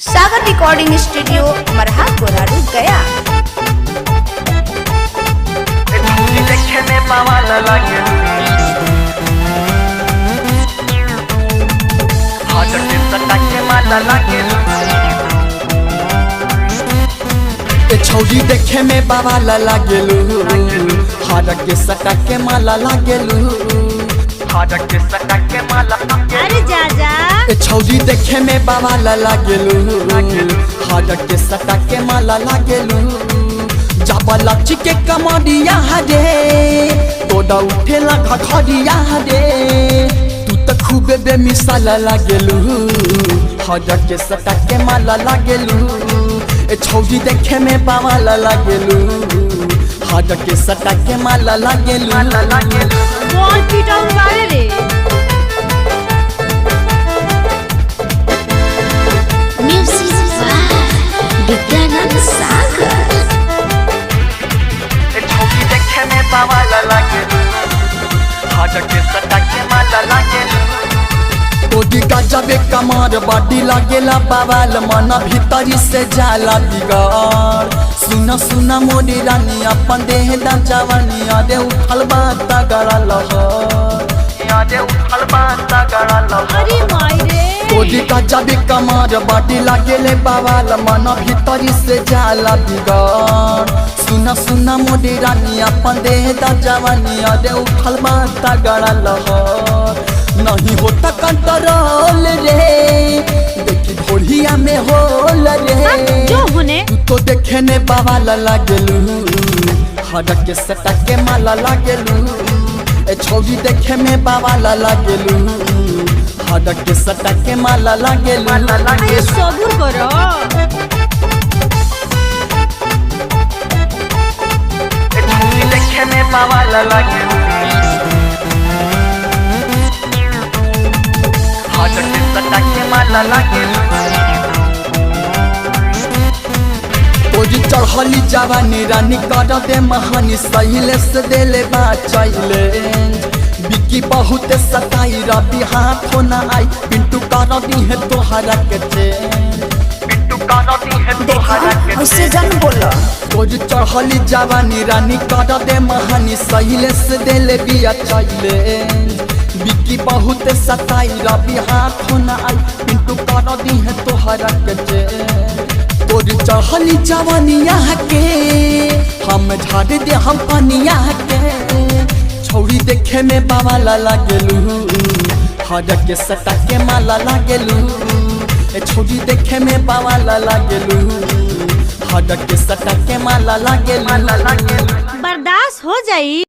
सागर recording studio मरहा कोरारू गया। छौरी देखे में बाबा ला गेलू, हाडक के सटा के माला लागेलू, हाडक के सटा के माला। अरे जा छौरी देखे में बाबा ला गेलू, हाडक के सटा के माला लागेलू। जाबा लक्ष्य के कमरिया रे, तोड़ा उठेला घखरिया रे, तू तो खूबे बेमिसाल लागेलू, हाडक के सटा के माला लागेलू। छौरी देखे में बाबा ला गेलू, हाडक के सटा के माला लागेलू। बॉल पिटाउन वाले रे। म्यूजिक विद्यानंद सागर। छौरी देखे में बाबा ला गेलू, हाडक के सटा के माला लागेलू। तोड़ी गजबे कमर बाडी लागेला बाबाल, मन भीतरी से जाला बिगाड़। सुना सुना मोरी रानी अपन देह दा जवानी, अरे उठल बात तगड़ा लहर, अरे उठल बात तगड़ा लहर। अरे माई रे। तोड़ी गजबे कमर बाडी लागेले बाबाल, मन भीतरी से जाला बिगाड़। सुना सुना मोरी रानी अपन देह दा जवानी, अरे उठल बात तगड़ा लहर। नहीं होता कंट्रोल रे, देखी ढोलिया में होल रे। जो होने तू तो देखे ने बाबा ला गेलू, हाडक के सटा के माला लागेलू। छौरी देखे में बाबा ला गेलू, हाडक के सटा के माला लागेलू। सबूर करो। देखे में बाबा ला गेलू, तोरी चढ़ली जवानी रानी कर दे महानी, सहिले से देले बाचैले। बिकी बहुत सताई रबी हाथ ना आई, पिंटू कर दी है तोहरा के चैन, पिंटू कर दी है तोहरा के ऐसे जन बोला। तोरी चढ़ली जवानी रानी कर दे महानी, सहिले से देले बाचैले। बिकी बहुत सताई रबी हाथ ना आई, पिंटू कर दी है तोहरा के चैन। तोरी चढ़ली जवानिया के हम झाड़ दे हम पनिया के। छौरी देखे में बाबा ला गेलू, हाडक के सटा के माला लागेलू। छौरी देखे में बाबा ला गेलू, हाडक के सटा के माला लागेलू। बर्दाश्त हो जाई।